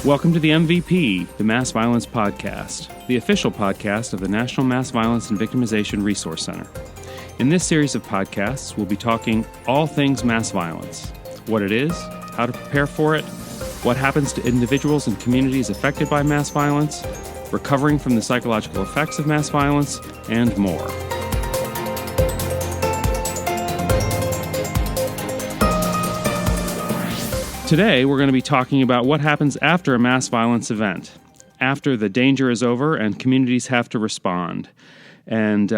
Welcome to the MVP, the Mass Violence Podcast, the official podcast of the National Mass Violence and Victimization Resource Center. In this series of podcasts, we'll be talking all things mass violence, what it is, how to prepare for it, what happens to individuals and communities affected by mass violence, recovering from the psychological effects of mass violence, and more. Today, we're going to be talking about what happens after a mass violence event, after the danger is over and communities have to respond. And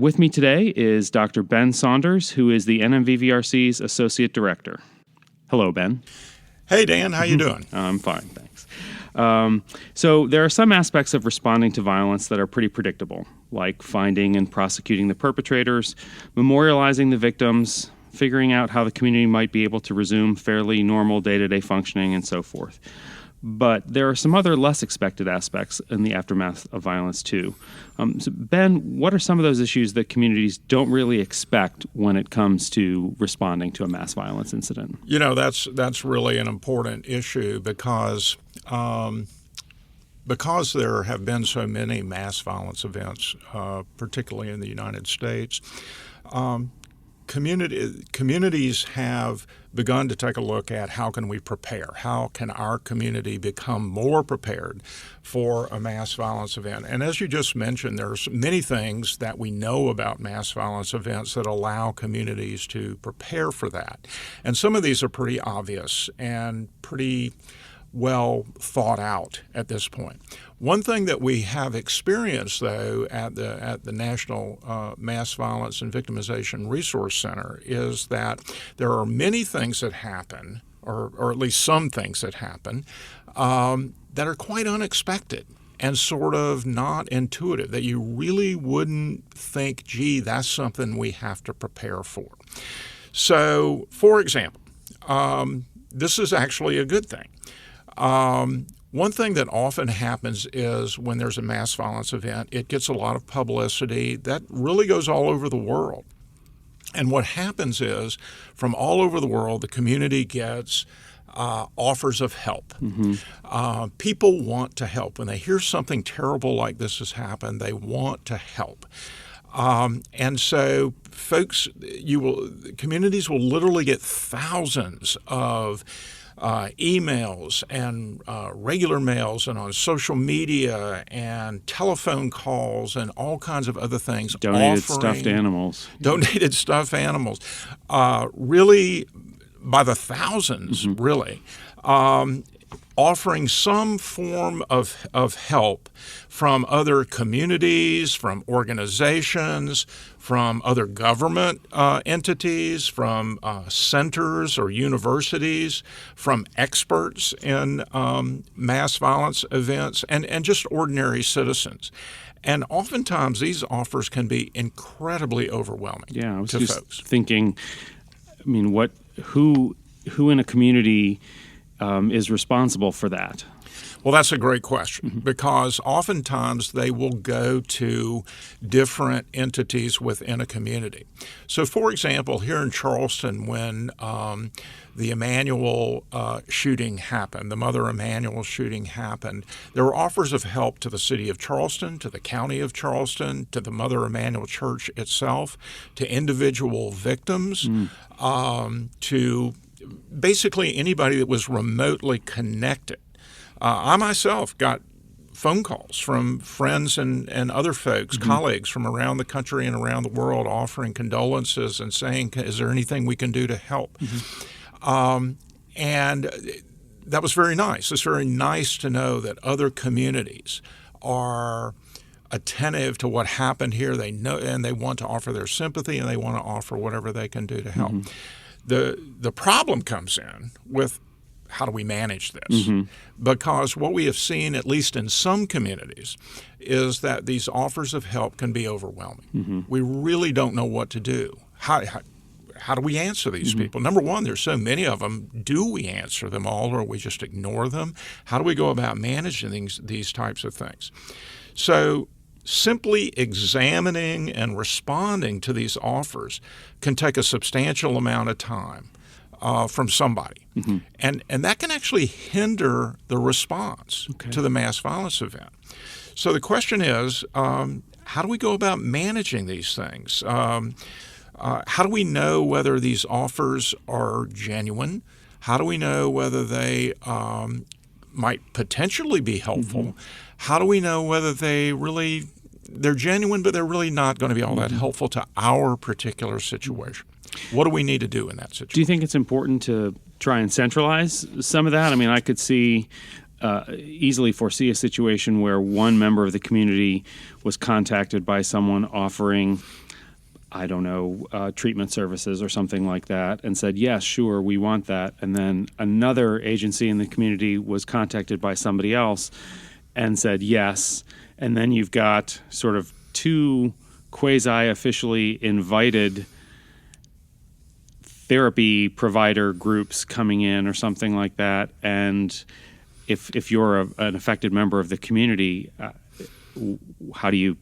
with me today is Dr. Ben Saunders, who is the NMVVRC's Associate Director. Hello, Ben. Hey, Dan. How you doing? I'm fine, thanks. So there are some aspects of responding to violence that are pretty predictable, like finding and prosecuting the perpetrators, memorializing the victims, figuring out how the community might be able to resume fairly normal day-to-day functioning, and so forth. But there are some other less expected aspects in the aftermath of violence, too. So Ben, what are some of those issues that communities don't really expect when it comes to responding to a mass violence incident? You know, that's really an important issue because there have been so many mass violence events, particularly in the United States. Communities have begun to take a look at how can we prepare? How can our community become more prepared for a mass violence event? And as you just mentioned, there's many things that we know about mass violence events that allow communities to prepare for that. And some of these are pretty obvious and pretty well thought out at this point. One thing that we have experienced, though, at the National Mass Violence and Victimization Resource Center is that there are many things that happen, or at least some things that happen, that are quite unexpected and sort of not intuitive, that you really wouldn't think, gee, that's something we have to prepare for. So, for example, this is actually a good thing. One thing that often happens is when there's a mass violence event, it gets a lot of publicity. That really goes all over the world. And what happens is, from all over the world, the community gets offers of help. Mm-hmm. People want to help. When they hear something terrible like this has happened, they want to help. And so communities will literally get thousands of emails and regular mails and on social media and telephone calls and all kinds of other things. Donated stuffed animals. Really by the thousands, mm-hmm. really. Offering some form of help from other communities, from organizations, from other government entities, from centers or universities, from experts in mass violence events, and just ordinary citizens. And oftentimes these offers can be incredibly overwhelming to folks. Yeah, I was just thinking, I mean, who in a community is responsible for that? Well, that's a great question because oftentimes they will go to different entities within a community. So, for example, here in Charleston, when the Emanuel shooting happened, the Mother Emanuel shooting happened, there were offers of help to the city of Charleston, to the county of Charleston, to the Mother Emanuel Church itself, to individual victims, to basically anybody that was remotely connected. I myself got phone calls from friends and other folks, mm-hmm. colleagues from around the country and around the world offering condolences and saying, is there anything we can do to help? Mm-hmm. And that was very nice. It's very nice to know that other communities are attentive to what happened here. They know, and they want to offer their sympathy, and they want to offer whatever they can do to help. Mm-hmm. The problem comes in with how do we manage this? Mm-hmm. Because what we have seen, at least in some communities, is that these offers of help can be overwhelming. Mm-hmm. We really don't know what to do. How do we answer these mm-hmm. people? Number one, there's so many of them. Do we answer them all, or we just ignore them? How do we go about managing these types of things? So simply examining and responding to these offers can take a substantial amount of time. from somebody. And that can actually hinder the response to the mass violence event. So the question is, how do we go about managing these things? How do we know whether these offers are genuine? How do we know whether they might potentially be helpful? How do we know whether they're genuine, but they're really not going to be all that helpful to our particular situation? What do we need to do in that situation? Do you think it's important to try and centralize some of that? I mean, I could easily foresee a situation where one member of the community was contacted by someone offering, I don't know, treatment services or something like that, and said, yes, sure, we want that. And then another agency in the community was contacted by somebody else and said, yes. And then you've got sort of two quasi-officially invited therapy provider groups coming in or something like that. And if you're an affected member of the community, how do you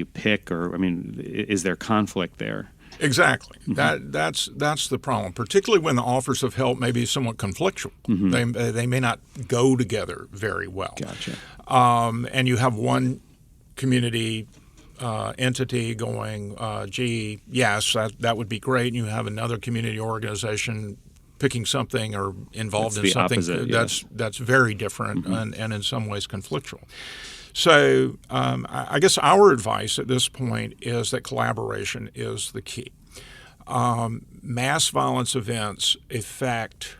pick, or I mean, is there conflict there? Exactly. That's the problem, particularly when the offers of help may be somewhat conflictual. They may not go together very well. Gotcha. And you have one community entity going, gee, yes, that would be great. And you have another community organization picking something or involved in something that's very different and in some ways conflictual. So I guess our advice at this point is that collaboration is the key. Mass violence events affect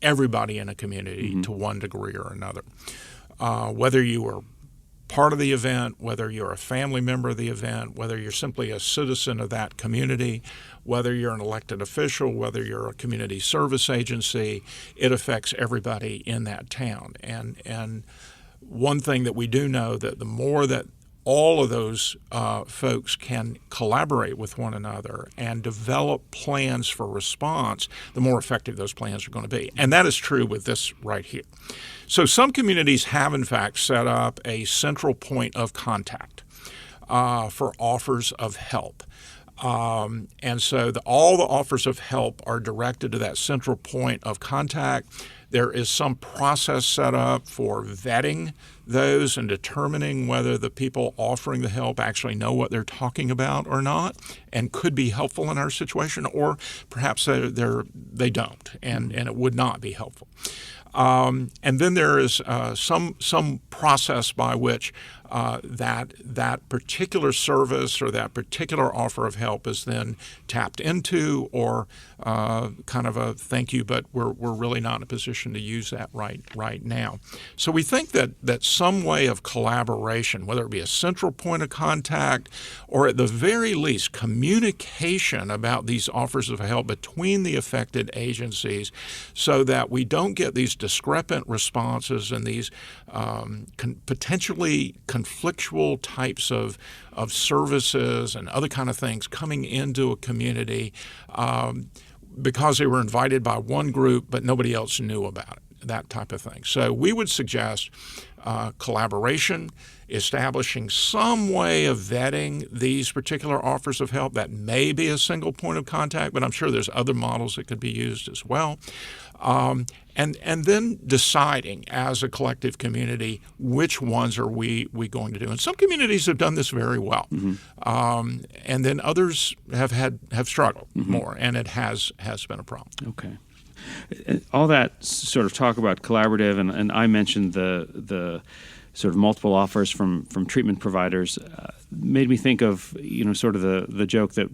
everybody in a community to one degree or another. Whether you are part of the event, whether you're a family member of the event, whether you're simply a citizen of that community, whether you're an elected official, whether you're a community service agency, it affects everybody in that town. And one thing that we do know, that the more that all of those folks can collaborate with one another and develop plans for response, the more effective those plans are going to be. And that is true with this right here. So some communities have, in fact, set up a central point of contact for offers of help. And so all the offers of help are directed to that central point of contact. There is some process set up for vetting those and determining whether the people offering the help actually know what they're talking about or not and could be helpful in our situation, or perhaps they don't and it would not be helpful. And then there is some process by which that particular service or that particular offer of help is then tapped into, or kind of a thank you, but we're really not in a position to use that right now. So we think that some way of collaboration, whether it be a central point of contact or at the very least communication about these offers of help between the affected agencies, so that we don't get these discrepant responses and these potentially conflictual types of services and other kind of things coming into a community because they were invited by one group but nobody else knew about it, that type of thing. So we would suggest collaboration, establishing some way of vetting these particular offers of help. That may be a single point of contact, but I'm sure there's other models that could be used as well. And then deciding as a collective community which ones are we going to do. And some communities have done this very well, and then others have struggled more, and it has been a problem. Okay. All that sort of talk about collaborative, and I mentioned the sort of multiple offers from treatment providers, made me think of sort of the joke that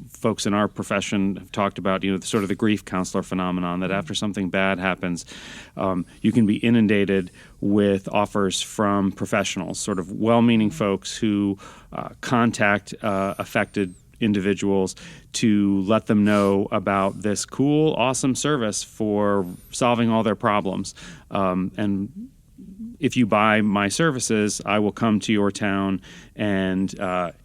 folks in our profession have talked about, sort of the grief counselor phenomenon, that after something bad happens, you can be inundated with offers from professionals, sort of well-meaning folks who contact affected individuals to let them know about this cool, awesome service for solving all their problems. And if you buy my services, I will come to your town and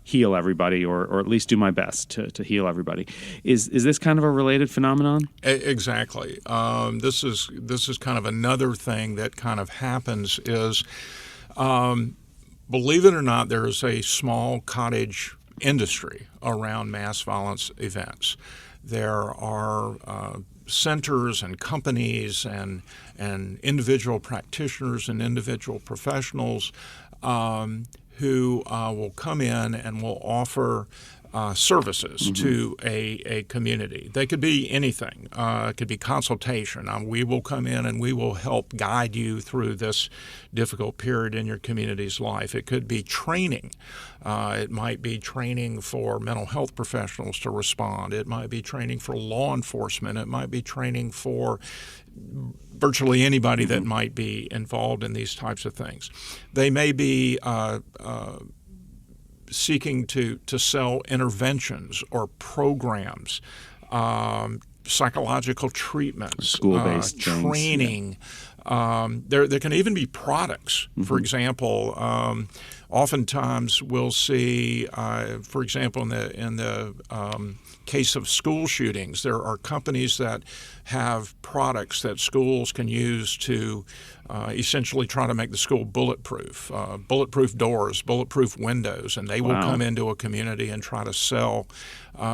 heal everybody, or at least do my best to heal everybody. Is this kind of a related phenomenon? Exactly. This is kind of another thing that kind of happens is, believe it or not, there is a small cottage industry around mass violence events. There are centers and companies and individual practitioners and individual professionals who will come in and will offer services to a community. They could be anything. It could be consultation. We will come in and we will help guide you through this difficult period in your community's life. It could be training. It might be training for mental health professionals to respond. It might be training for law enforcement. It might be training for virtually anybody that might be involved in these types of things. They may be seeking to sell interventions or programs, psychological treatments, school-based training. There can even be products. For example, oftentimes we'll see, for example, in the case of school shootings, there are companies that have products that schools can use to essentially try to make the school bulletproof, bulletproof doors, bulletproof windows, and they will come into a community and try to sell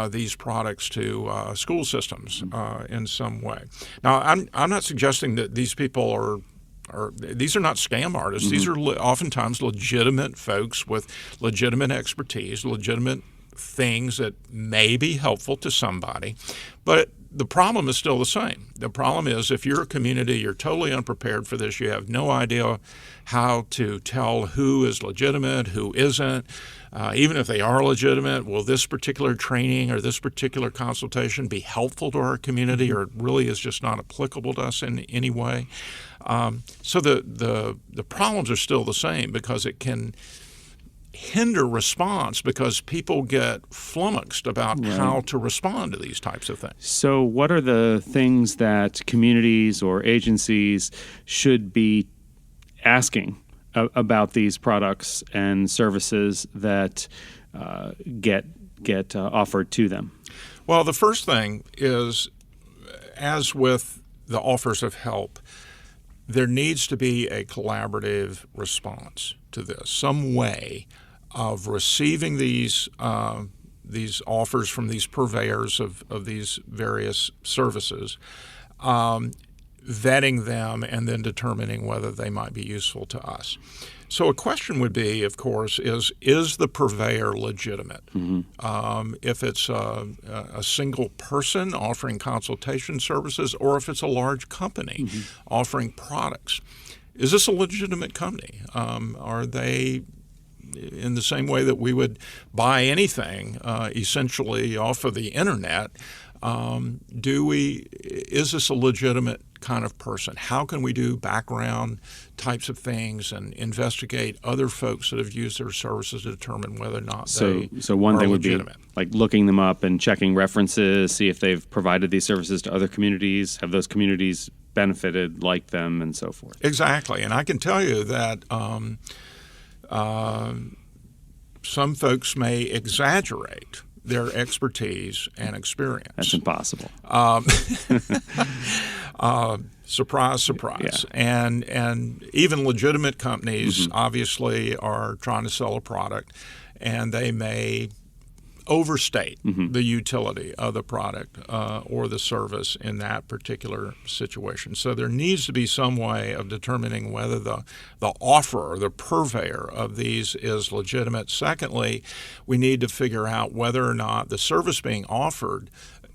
these products to school systems in some way. Now, I'm not suggesting that these people are these are not scam artists. These are oftentimes legitimate folks with legitimate expertise, legitimate things that may be helpful to somebody. But the problem is still the same. The problem is if you're a community, you're totally unprepared for this, you have no idea how to tell who is legitimate, who isn't. Even if they are legitimate, will this particular training or this particular consultation be helpful to our community, or it really is just not applicable to us in any way? So the problems are still the same because it can hinder response because people get flummoxed about how to respond to these types of things. So what are the things that communities or agencies should be asking about these products and services that get offered to them? Well, the first thing is, as with the offers of help, there needs to be a collaborative response to this, some way of receiving these offers from these purveyors of these various services, vetting them, and then determining whether they might be useful to us. So a question would be, of course, is the purveyor legitimate? If it's a single person offering consultation services, or if it's a large company offering products, is this a legitimate company? Are they, in the same way that we would buy anything essentially off of the internet, is this a legitimate kind of person? How can we do background types of things and investigate other folks that have used their services to determine whether or not so one are thing legitimate? Would be like looking them up and checking references, see if they've provided these services to other communities, have those communities benefited like them, and so forth. Exactly. And I can tell you that some folks may exaggerate their expertise and experience. That's impossible. Surprise, surprise. Yeah. And even legitimate companies obviously are trying to sell a product, and they may overstate the utility of the product or the service in that particular situation. So there needs to be some way of determining whether the offerer, the purveyor of these is legitimate. Secondly, we need to figure out whether or not the service being offered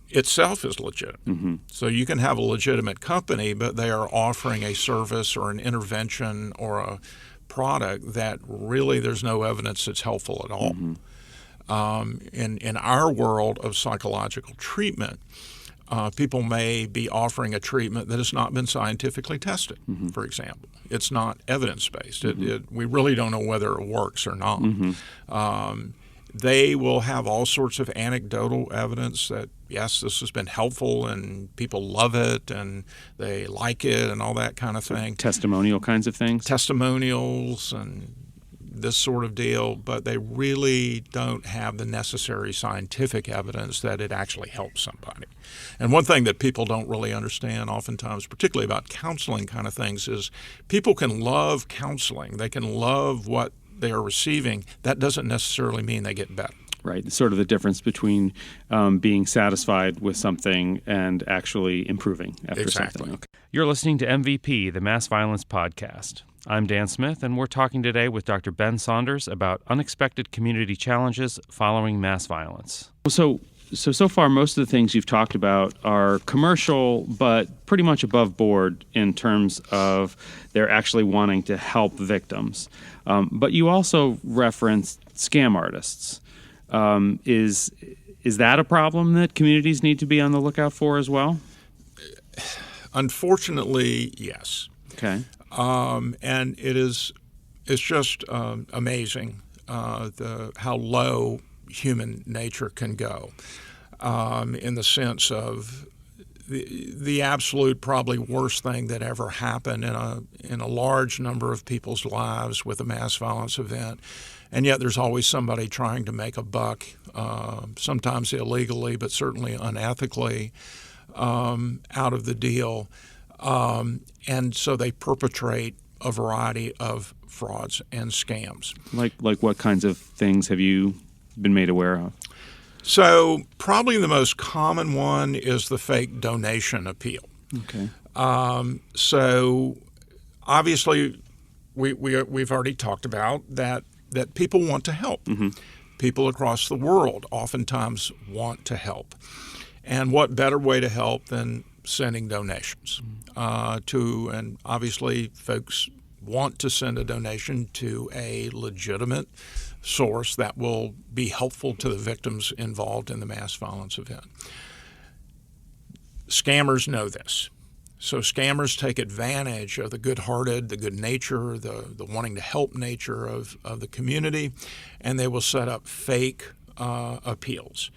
itself is legitimate. So you can have a legitimate company, but they are offering a service or an intervention or a product that really there's no evidence it's helpful at all. In our world of psychological treatment, people may be offering a treatment that has not been scientifically tested, for example. It's not evidence-based. We really don't know whether it works or not. They will have all sorts of anecdotal evidence that, yes, this has been helpful and people love it and they like it and all that kind of thing. Testimonial kinds of things? Testimonials and this sort of deal, but they really don't have the necessary scientific evidence that it actually helps somebody. And one thing that people don't really understand oftentimes, particularly about counseling kind of things, is people can love counseling. They can love what they are receiving. That doesn't necessarily mean they get better. Right. Sort of the difference between being satisfied with something and actually improving after something. Okay. You're listening to MVP, the Mass Violence Podcast. I'm Dan Smith, and we're talking today with Dr. Ben Saunders about unexpected community challenges following mass violence. So far, most of the things you've talked about are commercial, but pretty much above board in terms of they're actually wanting to help victims. But you also referenced scam artists. Is that a problem that communities need to be on the lookout for as well? Unfortunately, yes. Okay. And it's just amazing how low human nature can go, in the sense of the absolute probably worst thing that ever happened in a large number of people's lives with a mass violence event. And yet there's always somebody trying to make a buck, sometimes illegally, but certainly unethically, out of the deal. And so they perpetrate a variety of frauds and scams. Like what kinds of things have you been made aware of? So probably the most common one is the fake donation appeal. Okay. So obviously we've already talked about that people want to help. Mm-hmm. People across the world oftentimes want to help. And what better way to help than sending donations and obviously folks want to send a donation to a legitimate source that will be helpful to the victims involved in the mass violence event. Scammers know this. So scammers take advantage of the good-hearted, the good nature, the wanting to help nature of the community, and they will set up fake appeals.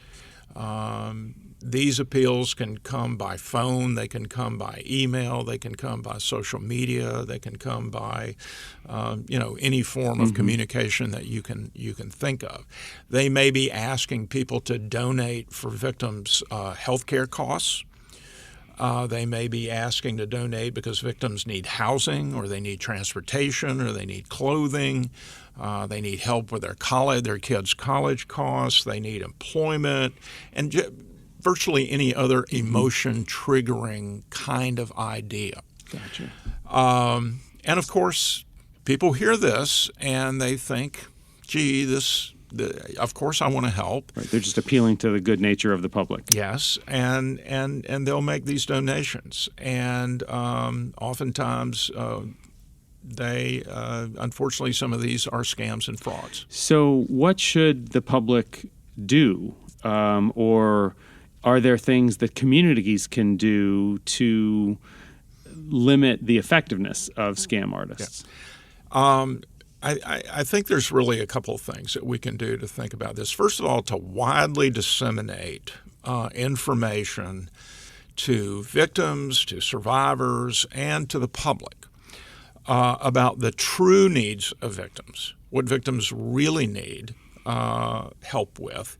These appeals can come by phone, they can come by email, they can come by social media, they can come by any form of communication that you can think of. They may be asking people to donate for victims' health care costs. They may be asking to donate because victims need housing, or they need transportation, or they need clothing. They need help with their kids' college costs. They need employment, and virtually any other emotion-triggering kind of idea. Gotcha. And of course, people hear this and they think, "Gee, of course I want to help." Right. They're just appealing to the good nature of the public. Yes, and they'll make these donations, and oftentimes unfortunately, some of these are scams and frauds. So, what should the public do, or are there things that communities can do to limit the effectiveness of scam artists? Yeah. I think there's really a couple of things that we can do to think about this. First of all, to widely disseminate information to victims, to survivors, and to the public about the true needs of victims, what victims really need help with,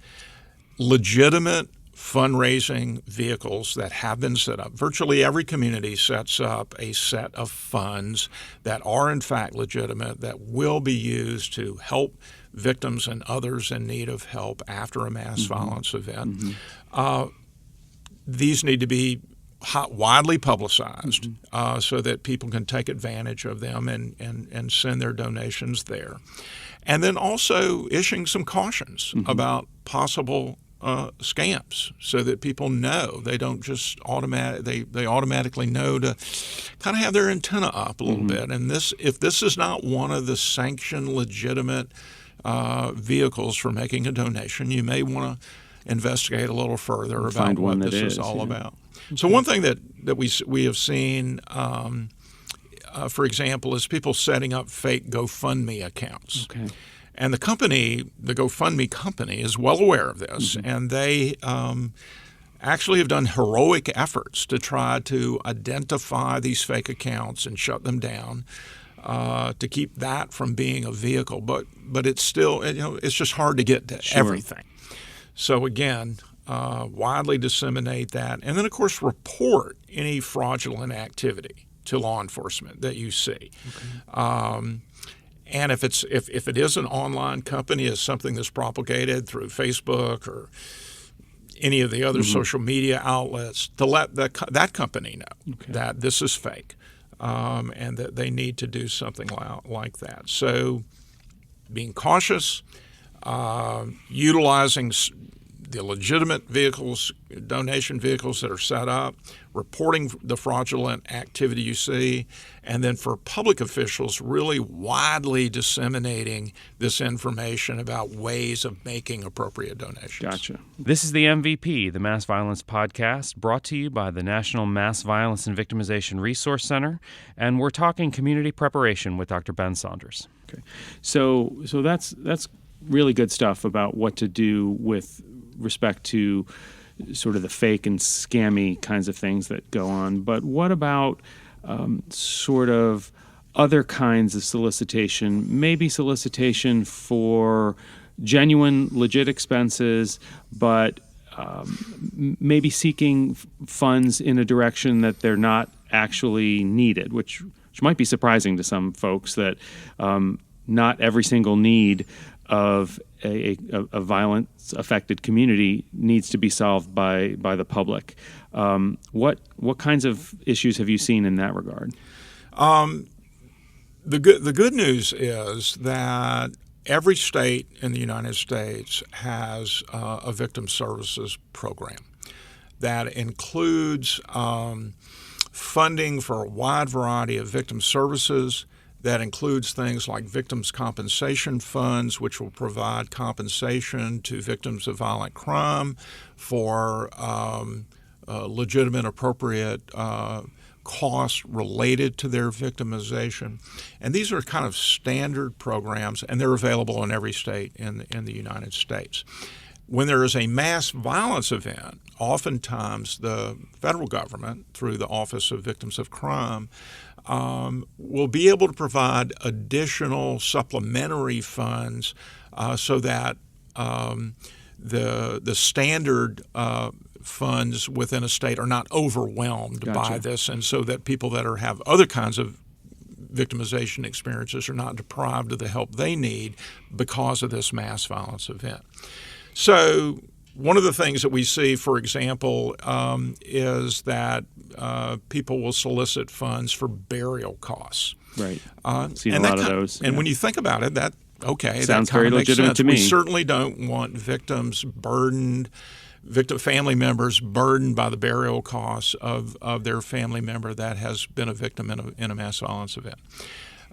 legitimate fundraising vehicles that have been set up. Virtually every community sets up a set of funds that are in fact legitimate, that will be used to help victims and others in need of help after a mass violence event. These need to be widely publicized so that people can take advantage of them and send their donations there. And then also issuing some cautions about possible scams, so that people know. They don't just they automatically know to kind of have their antenna up a little bit. And if this is not one of the sanctioned, legitimate vehicles for making a donation, you may want to investigate a little further about what this is all about. So one thing that we have seen, for example, is people setting up fake GoFundMe accounts. Okay. And the GoFundMe company, is well aware of this, and they actually have done heroic efforts to try to identify these fake accounts and shut them down, to keep that from being a vehicle. But it's still, it's just hard to get to everything. So again, widely disseminate that, and then of course report any fraudulent activity to law enforcement that you see. Okay. And if it is an online company, is something that's propagated through Facebook or any of the other social media outlets, to let that company know that this is fake, and that they need to do something like that. So being cautious, utilizing the legitimate vehicles, donation vehicles that are set up, reporting the fraudulent activity you see, and then for public officials, really widely disseminating this information about ways of making appropriate donations. Gotcha. This is the MVP, the Mass Violence Podcast, brought to you by the National Mass Violence and Victimization Resource Center, and we're talking community preparation with Dr. Ben Saunders. Okay, so that's really good stuff about what to do with respect to sort of the fake and scammy kinds of things that go on. But what about sort of other kinds of solicitation, maybe solicitation for genuine, legit expenses, but maybe seeking funds in a direction that they're not actually needed, which might be surprising to some folks, that not every single need of a violence-affected community needs to be solved by the public. What kinds of issues have you seen in that regard? The good news is that every state in the United States has a victim services program that includes funding for a wide variety of victim services. That includes things like victims' compensation funds, which will provide compensation to victims of violent crime for legitimate, appropriate costs related to their victimization. And these are kind of standard programs, and they're available in every state in the United States. When there is a mass violence event, oftentimes the federal government, through the Office of Victims of Crime, will be able to provide additional supplementary funds so that the standard funds within a state are not overwhelmed by this, and so that people that have other kinds of victimization experiences are not deprived of the help they need because of this mass violence event. So one of the things that we see, for example, is that people will solicit funds for burial costs. Right. Seen a lot of those. And when you think about it, that sounds very legitimate to me. We certainly don't want victims family members burdened by the burial costs of their family member that has been a victim in a mass violence event.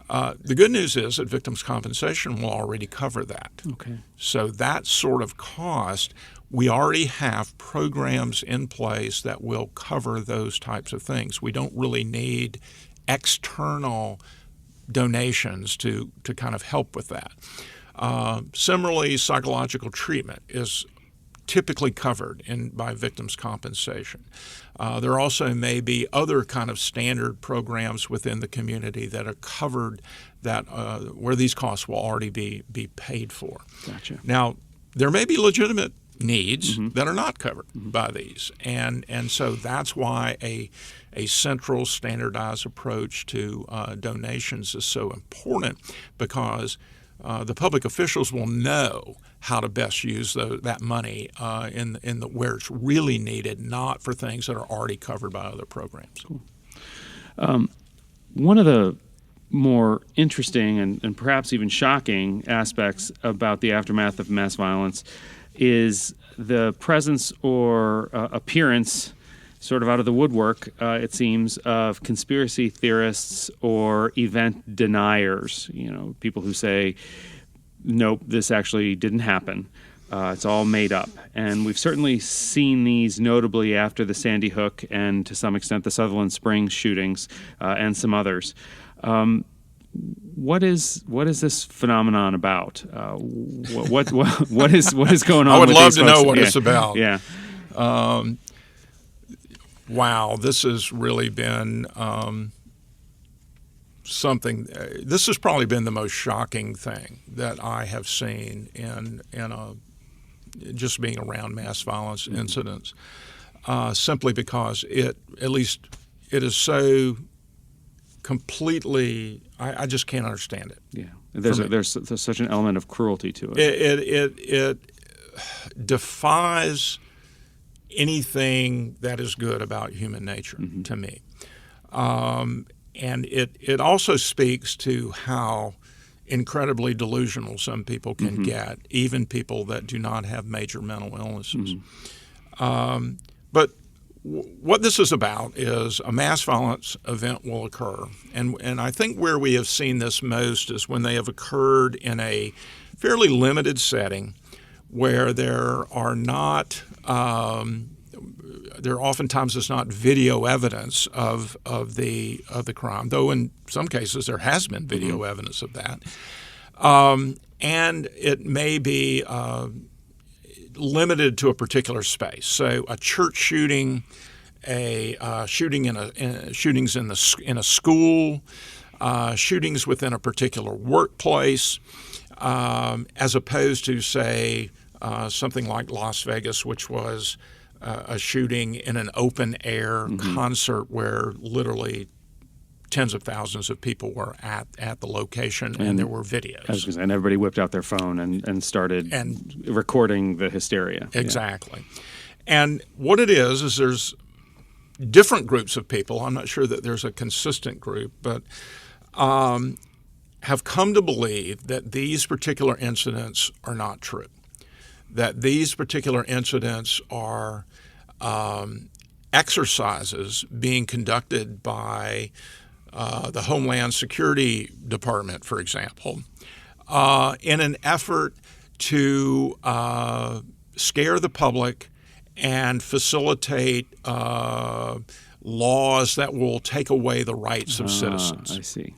The good news is that victims' compensation will already cover that. Okay. So that sort of cost, we already have programs in place that will cover those types of things. We don't really need external donations to kind of help with that. Similarly, psychological treatment is typically covered by victims' compensation. There also may be other kind of standard programs within the community that are covered that where these costs will already be paid for. Gotcha. Now, there may be legitimate needs that are not covered by these, and so that's why a central standardized approach to donations is so important, because the public officials will know how to best use that money in where it's really needed, not for things that are already covered by other programs. Cool. One of the more interesting and perhaps even shocking aspects about the aftermath of mass violence is the presence or appearance, sort of out of the woodwork, it seems, of conspiracy theorists or event deniers. People who say, nope, this actually didn't happen. It's all made up. And we've certainly seen these notably after the Sandy Hook and to some extent the Sutherland Springs shootings and some others. What is this phenomenon about? What is going on? I would with love these to folks? know what it's about. Yeah. Wow, this has really been something. This has probably been the most shocking thing that I have seen in just being around mass violence incidents, simply because it is so completely. I just can't understand it. Yeah, there's such an element of cruelty to it. It defies anything that is good about human nature to me. And it also speaks to how incredibly delusional some people can get, even people that do not have major mental illnesses. But what this is about is a mass violence event will occur. And I think where we have seen this most is when they have occurred in a fairly limited setting where there oftentimes is not video evidence of the crime, though in some cases there has been video evidence of that, and it may be limited to a particular space. So a church shooting, shootings in a school, shootings within a particular workplace, as opposed to say something like Las Vegas, which was a shooting in an open-air concert where literally tens of thousands of people were at the location, and there were videos. And everybody whipped out their phone and started recording the hysteria. Exactly. Yeah. And what it is there's different groups of people. I'm not sure that there's a consistent group, but have come to believe that these particular incidents are not true, that these particular incidents are exercises being conducted by the Homeland Security Department, for example, in an effort to scare the public and facilitate laws that will take away the rights of citizens. I see.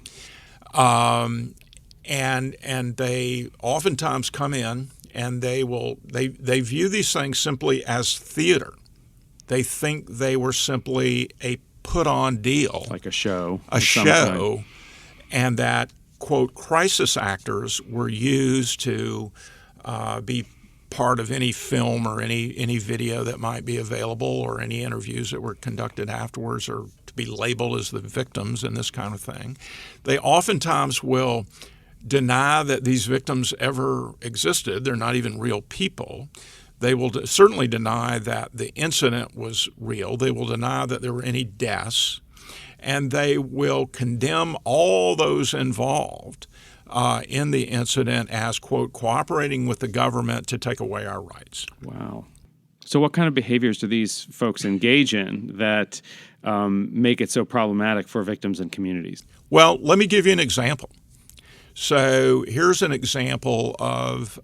And they oftentimes come in and they view these things simply as theater. They think they were simply a put-on deal, like a show, and that, quote, crisis actors were used to be part of any film or any video that might be available, or any interviews that were conducted afterwards, or to be labeled as the victims and this kind of thing. They oftentimes will deny that these victims ever existed. They're not even real people. They will certainly deny that the incident was real. They will deny that there were any deaths. And they will condemn all those involved in the incident as, quote, cooperating with the government to take away our rights. Wow. So what kind of behaviors do these folks engage in that make it so problematic for victims and communities? Well, let me give you an example. So here's an example of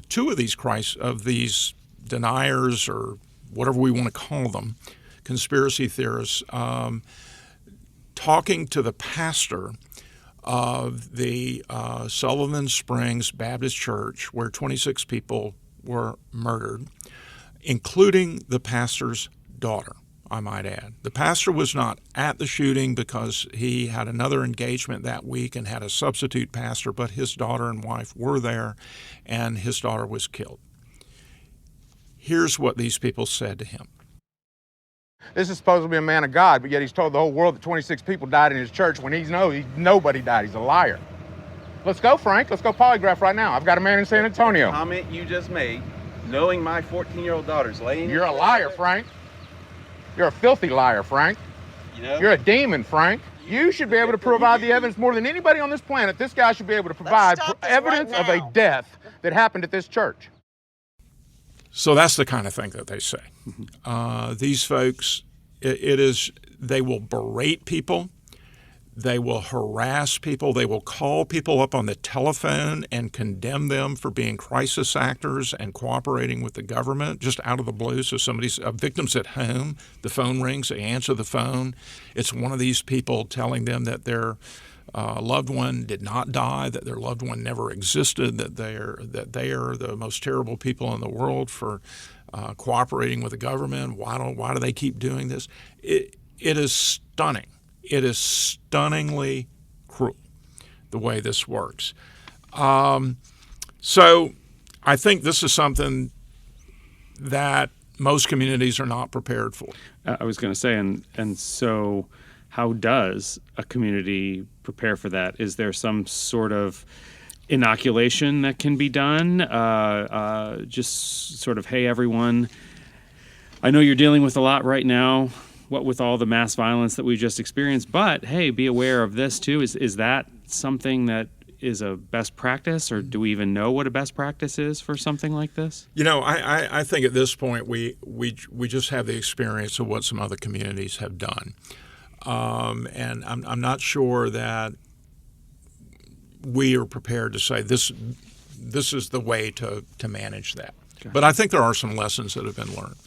two of these deniers, or whatever we want to call them, conspiracy theorists, talking to the pastor of the Sullivan Springs Baptist Church, where 26 people were murdered, including the pastor's daughter, I might add. The pastor was not at the shooting because he had another engagement that week and had a substitute pastor, but his daughter and wife were there, and his daughter was killed. Here's what these people said to him. This is supposed to be a man of God, but yet he's told the whole world that 26 people died in his church when nobody died. He's a liar. Let's go, Frank. Let's go polygraph right now. I've got a man in San Antonio. The comment you just made, knowing my 14-year-old daughter's laying... You're a liar, Frank. You're a filthy liar, Frank. You know? You're a demon, Frank. You should be able to provide the evidence more than anybody on this planet. This guy should be able to provide evidence of a death that happened at this church. So that's the kind of thing that they say. These folks, they will berate people. They will harass people. They will call people up on the telephone and condemn them for being crisis actors and cooperating with the government just out of the blue. So a victim's at home, the phone rings, they answer the phone. It's one of these people telling them that their loved one did not die, that their loved one never existed, that they are the most terrible people in the world for cooperating with the government. Why do they keep doing this? It is stunning. It is stunningly cruel the way this works. So I think this is something that most communities are not prepared for. I was going to say, and so how does a community prepare for that? Is there some sort of inoculation that can be done? Just sort of, hey, everyone, I know you're dealing with a lot right now, what with all the mass violence that we just experienced, but hey, be aware of this too. Is that something that is a best practice, or do we even know what a best practice is for something like this? I think at this point we just have the experience of what some other communities have done, and I'm not sure that we are prepared to say this is the way to manage that. Okay. But I think there are some lessons that have been learned.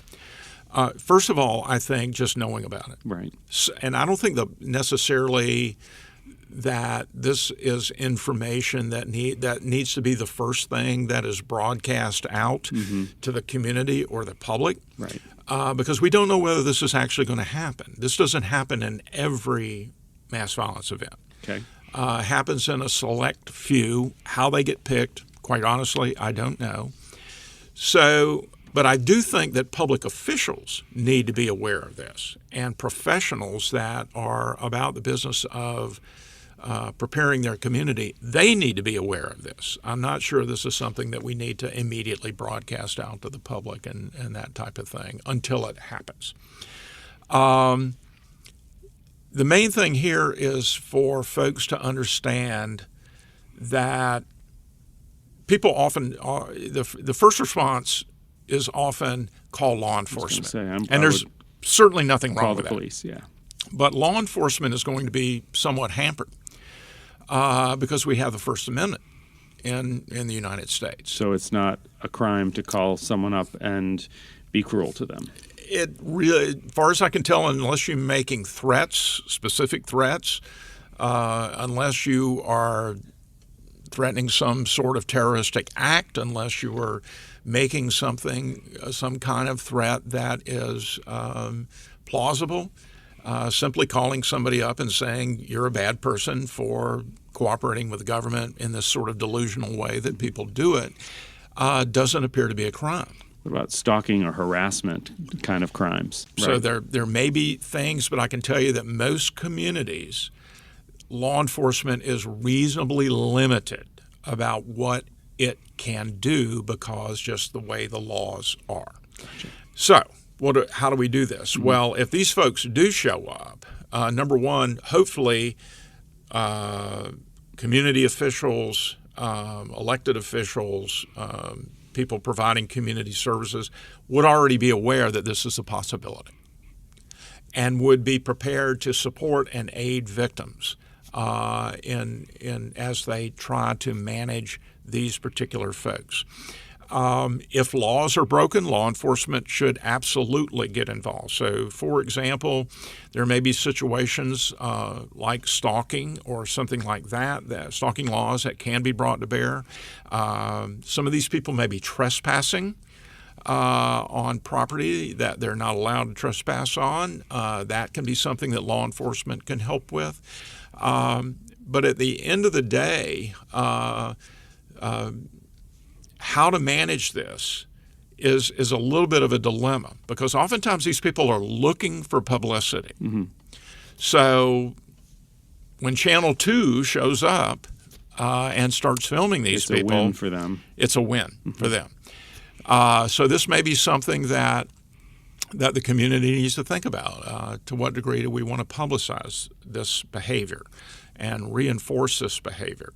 First of all, I think just knowing about it. Right. And I don't think necessarily that this is information that needs to be the first thing that is broadcast out to the community or the public. Right. Because we don't know whether this is actually going to happen. This doesn't happen in every mass violence event. Okay. Happens in a select few. How they get picked, quite honestly, I don't know. But I do think that public officials need to be aware of this, and professionals that are about the business of preparing their community, they need to be aware of this. I'm not sure this is something that we need to immediately broadcast out to the public and that type of thing until it happens. The main thing here is for folks to understand that people often the first response is often call law enforcement. And there's certainly nothing wrong with that. Call the police, yeah. But law enforcement is going to be somewhat hampered because we have the First Amendment in the United States. So it's not a crime to call someone up and be cruel to them. It really, as far as I can tell, unless you're making threats, specific threats, unless you are threatening some sort of terroristic act, unless you are making some kind of threat that is plausible, simply calling somebody up and saying you're a bad person for cooperating with the government in this sort of delusional way that people do it doesn't appear to be a crime. What about stalking or harassment kind of crimes? So Right. there may be things, but I can tell you that most communities, law enforcement is reasonably limited about what it can do because just the way the laws are. Gotcha. So how do we do this? Mm-hmm. Well, if these folks do show up, number one, hopefully community officials, elected officials, people providing community services would already be aware that this is a possibility and would be prepared to support and aid victims in as they try to manage these particular folks. If laws are broken, law enforcement should absolutely get involved. So, for example, there may be situations like stalking or something like that stalking laws that can be brought to bear. Some of these people may be trespassing on property that they're not allowed to trespass on. That can be something that law enforcement can help with. But at the end of the day, how to manage this is a little bit of a dilemma because oftentimes these people are looking for publicity. Mm-hmm. So when Channel 2 shows up and starts filming these people, it's a win for them. It's a win mm-hmm. for them. So this may be something that the community needs to think about. To what degree do we want to publicize this behavior and reinforce this behavior?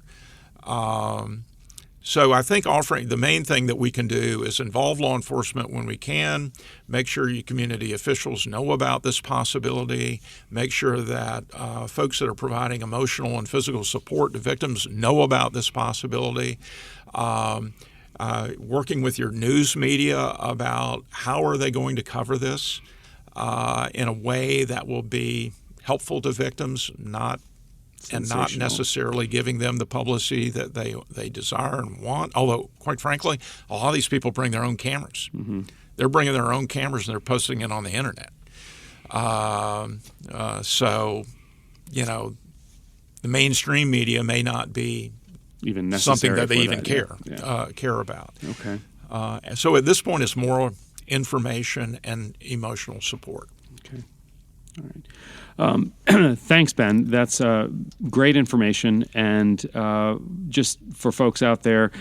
So I think the main thing that we can do is involve law enforcement when we can, make sure your community officials know about this possibility, make sure that folks that are providing emotional and physical support to victims know about this possibility, working with your news media about how are they going to cover this in a way that will be helpful to victims, not necessarily giving them the publicity that they desire and want. Although, quite frankly, a lot of these people bring their own cameras. Mm-hmm. They're bringing their own cameras and they're posting it on the internet. So, the mainstream media may not be even something that they even that, care about. Okay. So at this point, it's more information and emotional support. Okay. Thanks, Ben. That's great information. And just for folks out there,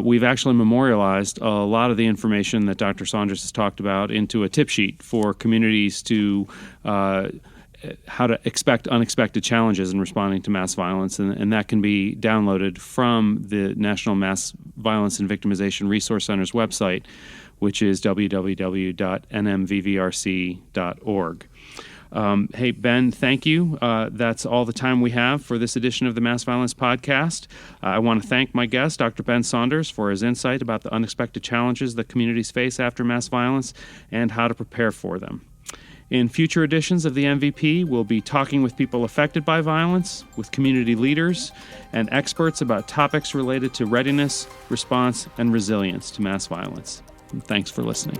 we've actually memorialized a lot of the information that Dr. Saunders has talked about into a tip sheet for communities to how to expect unexpected challenges in responding to mass violence. And that can be downloaded from the National Mass Violence and Victimization Resource Center's website, which is www.nmvvrc.org. Hey, Ben, thank you. That's all the time we have for this edition of the Mass Violence Podcast. I want to thank my guest, Dr. Ben Saunders, for his insight about the unexpected challenges that communities face after mass violence and how to prepare for them. In future editions of the MVP, we'll be talking with people affected by violence, with community leaders, and experts about topics related to readiness, response, and resilience to mass violence. And thanks for listening.